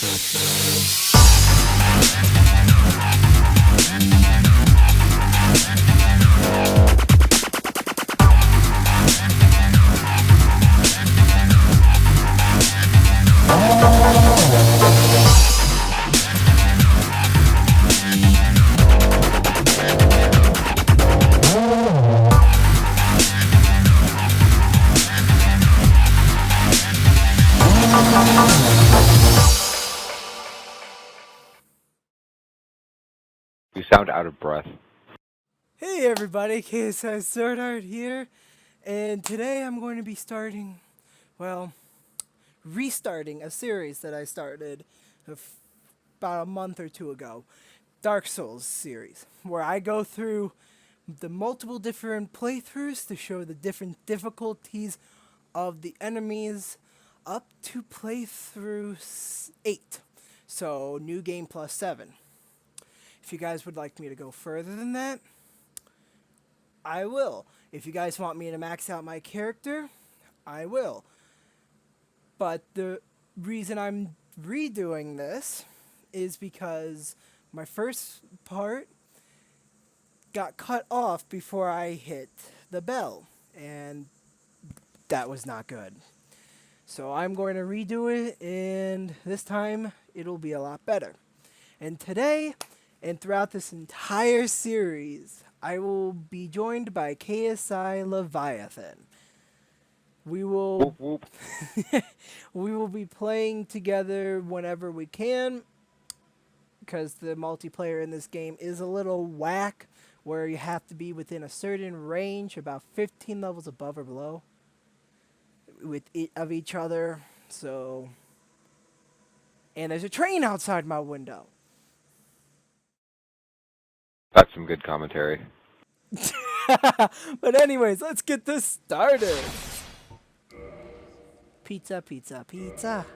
You sound out of breath. Hey everybody, KSI Sword Art here, and today I'm going to be restarting a series that I started about a month or two ago, Dark Souls series, where I go through the multiple different playthroughs to show the different difficulties of the enemies up to playthrough 8, so new game plus 7. If you guys would like me to go further than that, I will. If you guys want me to max out my character, I will. But the reason I'm redoing this is because my first part got cut off before I hit the bell, and that was not good. So I'm going to redo it, and this time it'll be a lot better. And today, and throughout this entire series, I will be joined by KSI Leviathan. We will Whoop whoop. we will be playing together whenever we can, because the multiplayer in this game is a little whack, where you have to be within a certain range, about 15 levels above or below, of each other. So, and there's a train outside my window. That's some good commentary. But anyways, let's get this started. Pizza, pizza, pizza.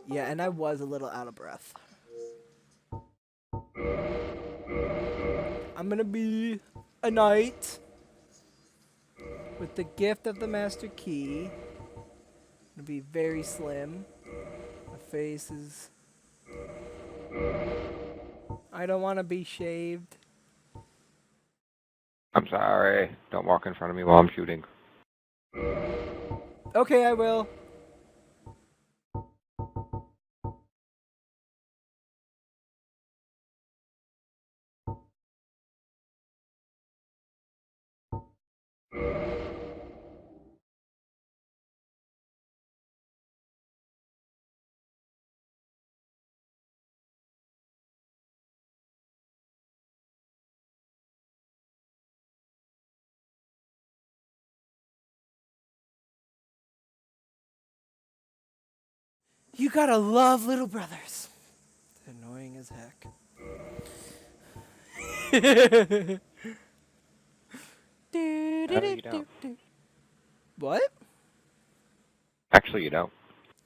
Yeah, and I was a little out of breath. I'm gonna be a knight with the gift of the master key. Gonna be very slim. My face is. I don't want to be shaved. I'm sorry. Don't walk in front of me while I'm shooting. Okay, I will. You gotta love little brothers. It's annoying as heck. No, you don't. What? Actually, you don't.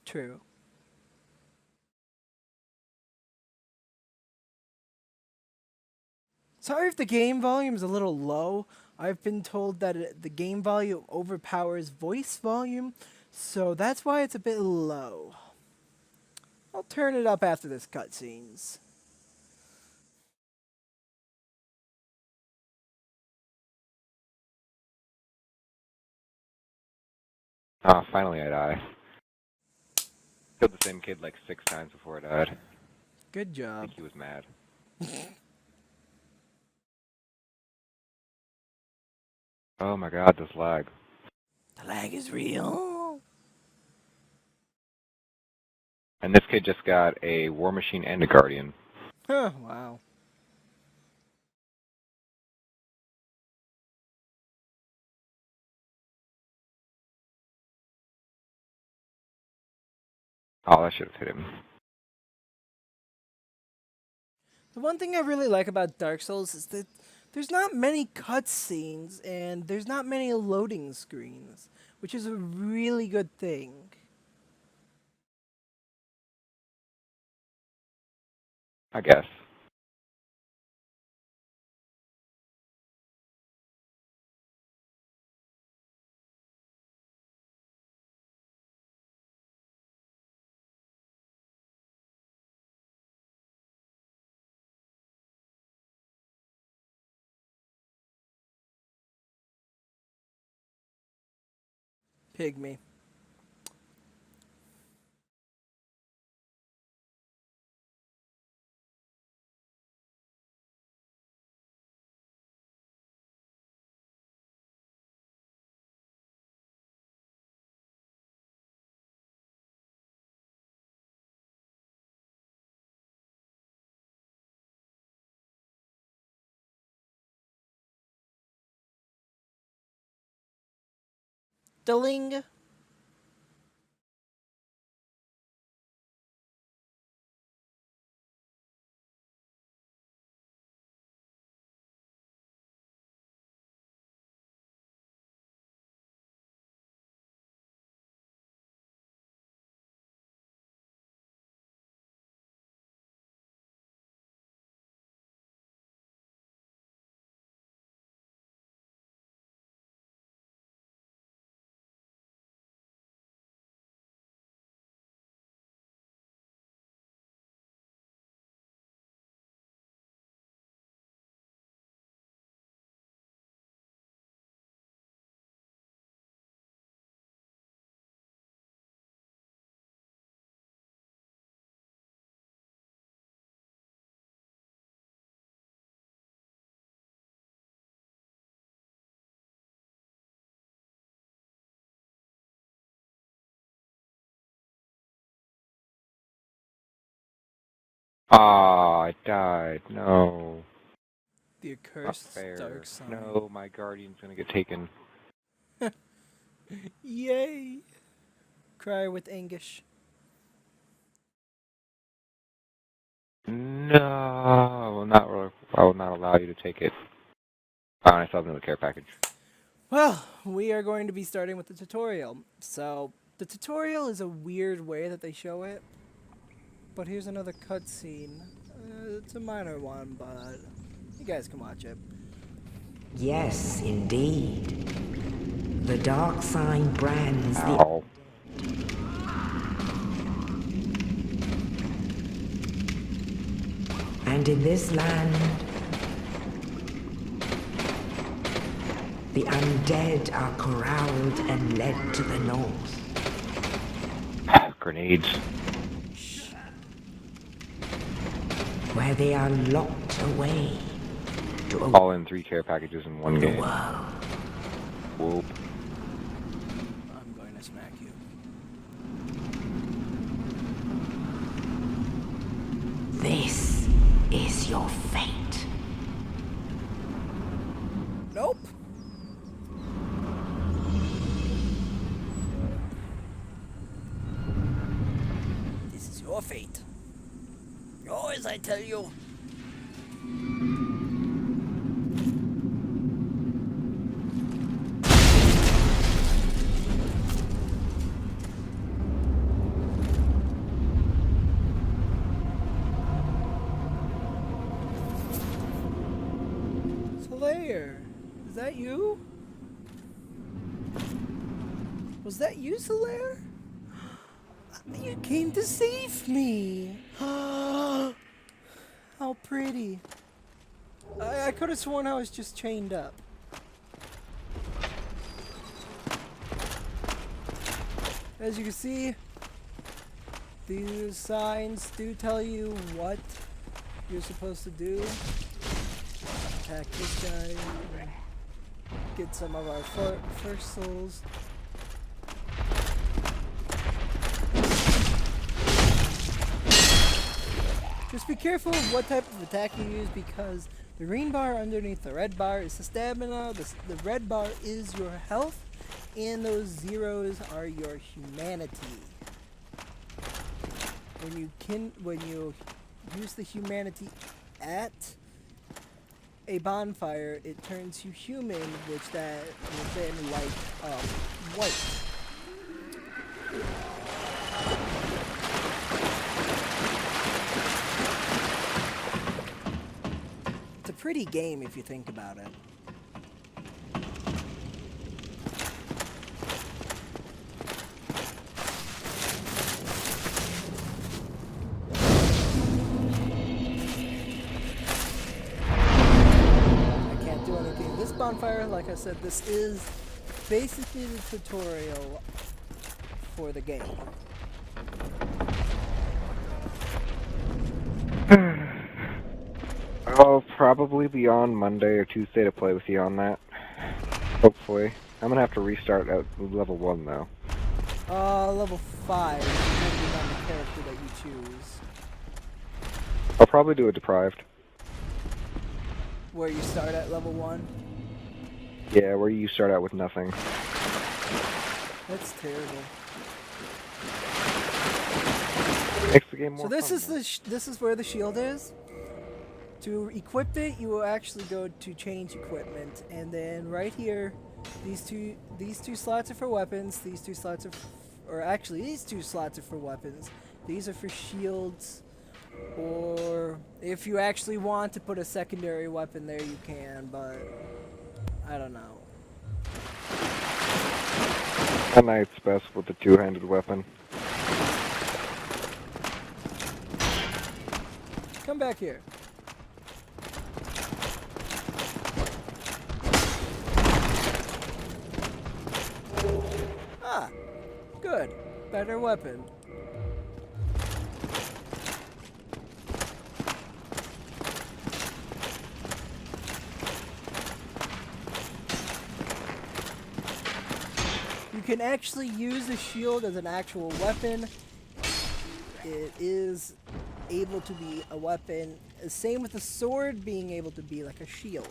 True. Sorry if the game volume is a little low. I've been told that the game volume overpowers voice volume, so that's why it's a bit low. I'll turn it up after this cutscenes. Ah, finally I die. Killed the same kid like 6 times before I died. Good I job. think he was mad. Oh my god, this lag. The lag is real. And this kid just got a war machine and a guardian. Huh, wow. Oh, that should have hit him. The one thing I really like about Dark Souls is that there's not many cutscenes and there's not many loading screens, which is a really good thing. I guess. Pygmy. Deling. Ah, I died. No. The Not accursed fair. dark sign. No, my guardian's gonna get taken. Yay! Cry with anguish. No, I will not allow you to take it. Oh, and I still have another care package. Well, we are going to be starting with the tutorial. So, the tutorial is a weird way that they show it. But here's another cutscene. It's a minor one, but you guys can watch it. Yes, indeed. The dark sign brands Ow. and in this land, the undead are corralled and led to the north. Grenades. Where they are locked away to a All in 3 care packages in one game. world. Whoop. I'm going to smack you. This is your fate. Nope. This is your fate. Yours, I tell you. Slayer, is that you? Was that you, Slayer? You came to save me. How pretty. I could have sworn I was just chained up. As you can see, these signs do tell you what you're supposed to do. Attack this guy. Get some of our first souls. Just be careful of what type of attack you use, because the green bar underneath the red bar is the stamina, the red bar is your health, and those zeros are your humanity. When you use the humanity at a bonfire, it turns you human, which that will then light up white. It's a pretty game if you think about it. I can't do anything. This bonfire, like I said, this is basically the tutorial for the game. I'll probably be on Monday or Tuesday to play with you on that. Hopefully. I'm gonna have to restart at level 1 though. Level 5, depending on the character that you choose. I'll probably do a deprived. Where you start at level 1. Yeah, where you start out with nothing. That's terrible. Makes the game more So this fun, is though. this is where the shield is. To equip it, you will actually go to change equipment, and then right here, these two slots are for weapons. These two slots are, or actually these two slots are for weapons. These are for shields, or if you actually want to put a secondary weapon there, you can. But I don't know. A knight's best with the two-handed weapon. Come back here. Ah, good. Better weapon. You can actually use the shield as an actual weapon. It is able to be a weapon. Same with the sword being able to be like a shield.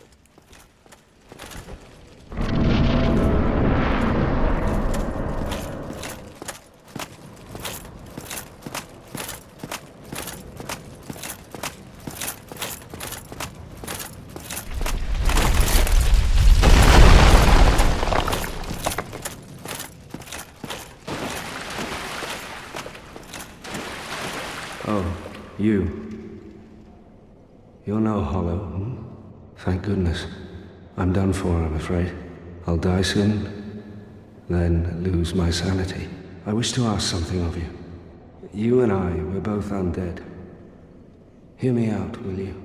Oh, you. You're no hollow, hmm? Thank goodness. I'm done for, I'm afraid. I'll die soon, then lose my sanity. I wish to ask something of you. You and I, we're both undead. Hear me out, will you?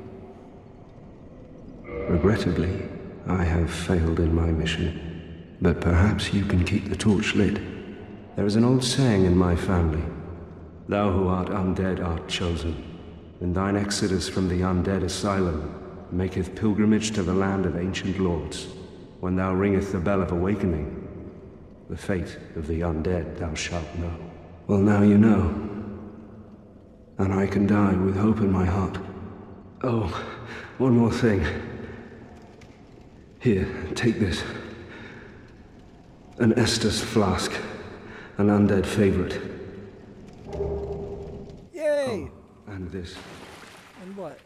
Regrettably, I have failed in my mission, but perhaps you can keep the torch lit. There is an old saying in my family. Thou who art undead art chosen, and thine exodus from the undead asylum maketh pilgrimage to the land of ancient lords. When thou ringeth the bell of awakening, the fate of the undead thou shalt know. Well, now you know, and I can die with hope in my heart. Oh, one more thing. Here, take this. An Estus flask, an undead favorite. Yay! And this. And what?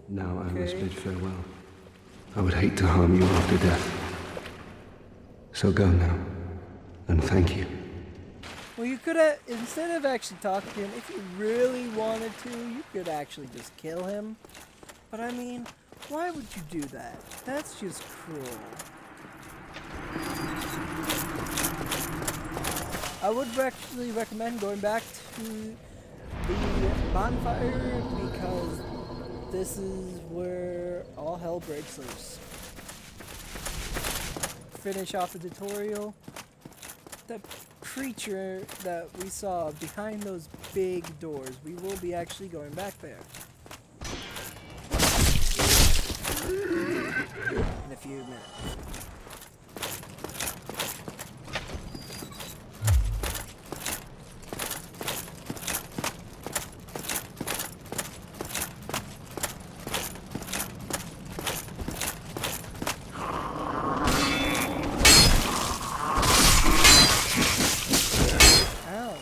Now I must Okay. bid farewell. I would hate to harm you after death. So go now, and thank you. Well, you could have, instead of actually talking to him, if you really wanted to, you could actually just kill him. But I mean, why would you do that? That's just cruel. I would actually recommend going back to the bonfire because this is where all hell breaks loose. Finish off the tutorial. The creature that we saw behind those big doors, we will be actually going back there in a few minutes. Ow.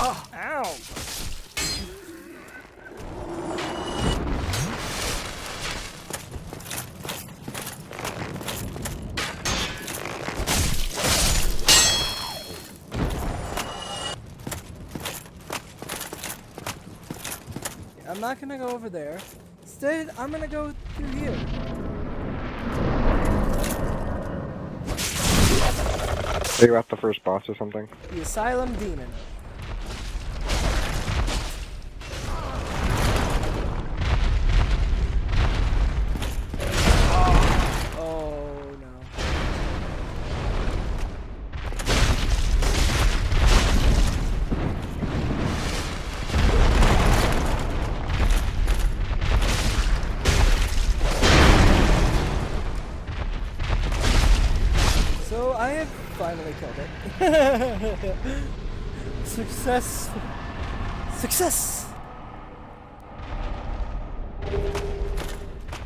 Oh, ow! I'm not gonna go over there. Instead, I'm gonna go through here. So you're at the first boss or something? The Asylum Demon. I have finally killed it. Success! Success!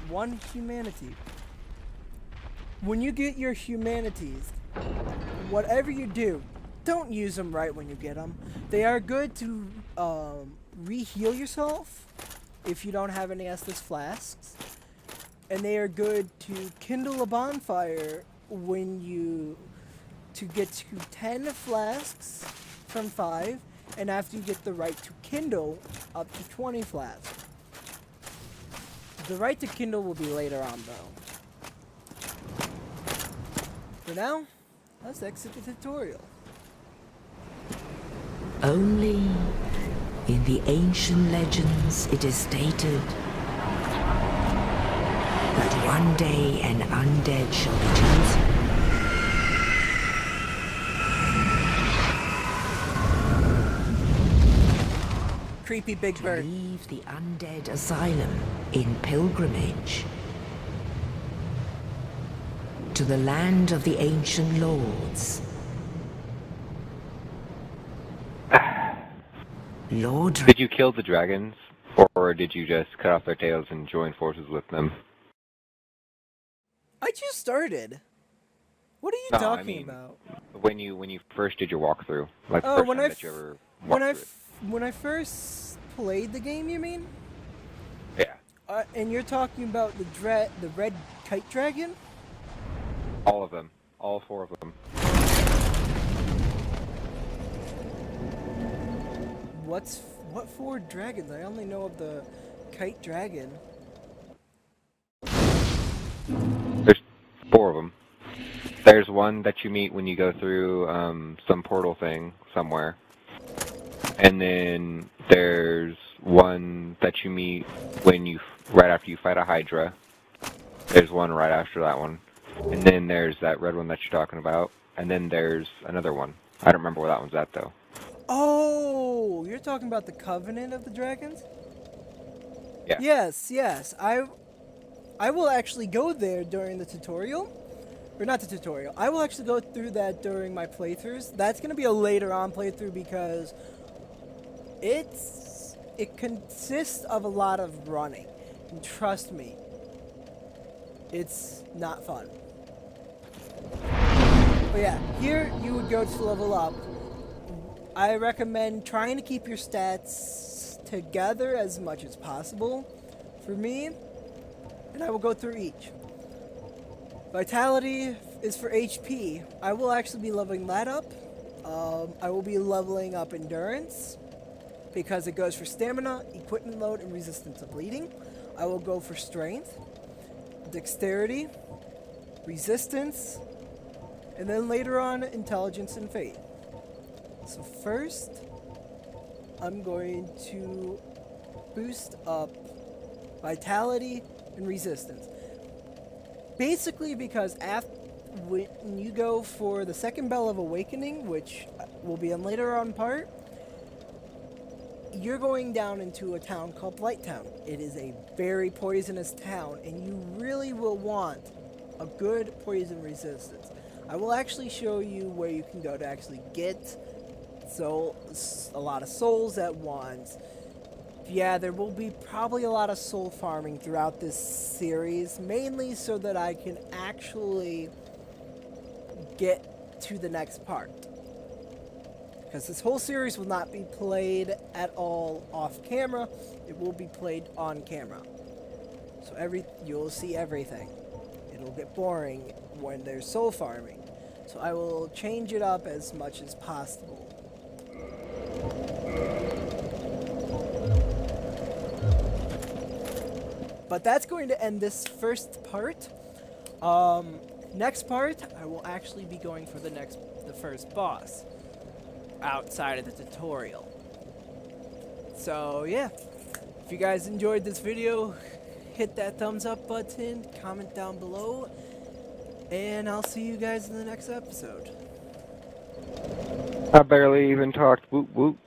One humanity. When you get your humanities, whatever you do, don't use them right when you get them. They are good to re-heal yourself if you don't have any Estus flasks. And they are good to kindle a bonfire when to get to 10 flasks from 5, and after you get the right to kindle up to 20 flasks. The right to kindle will be later on though. For now, let's exit the tutorial. Only in the ancient legends it is stated that one day an undead shall be chosen. Creepy big To bird. leave the undead asylum in pilgrimage to the land of the ancient lords. Lord, Did you kill the dragons, or did you just cut off their tails and join forces with them? I just started. What are you No, I talking mean, about? When you first did your walkthrough, like the Oh, first when time I that you ever when walked through when I first played the game, you mean? it. Yeah, And you're talking about the red kite dragon? all of them, all 4 of them. What 4 dragons? I only know of the kite dragon. There's 4 of them. There's one that you meet when you go through some portal thing somewhere. And then there's one that you meet when right after you fight a Hydra. There's one right after that one. And then there's that red one that you're talking about. And then there's another one. I don't remember where that one's at though. Oh, you're talking about the Covenant of the Dragons? Yeah. Yes. I will actually go there during the tutorial. Or not the tutorial. I will actually go through that during my playthroughs. That's going to be a later on playthrough because it consists of a lot of running. And trust me, it's not fun. But yeah, here you would go to level up. I recommend trying to keep your stats together as much as possible for me, and I will go through each. Vitality is for HP. I will actually be leveling that up. I will be leveling up Endurance because it goes for Stamina, Equipment Load, and Resistance to Bleeding. I will go for Strength, Dexterity, Resistance, and then later on, Intelligence and Faith. So first, I'm going to boost up Vitality and Resistance. Basically because when you go for the second Bell of Awakening, which will be in later on part, you're going down into a town called Blighttown. It is a very poisonous town, and you really will want a good poison resistance. I will actually show you where you can go to actually get a lot of souls at once. Yeah, there will be probably a lot of soul farming throughout this series, mainly so that I can actually get to the next part. Because this whole series will not be played at all off camera, it will be played on camera. So you'll see everything. It'll get boring when there's soul farming. So I will change it up as much as possible. But that's going to end this first part. Next part, I will actually be going for the first boss outside of the tutorial. So yeah, if you guys enjoyed this video, hit that thumbs up button, comment down below, and I'll see you guys in the next episode. I barely even talked. Whoop whoop.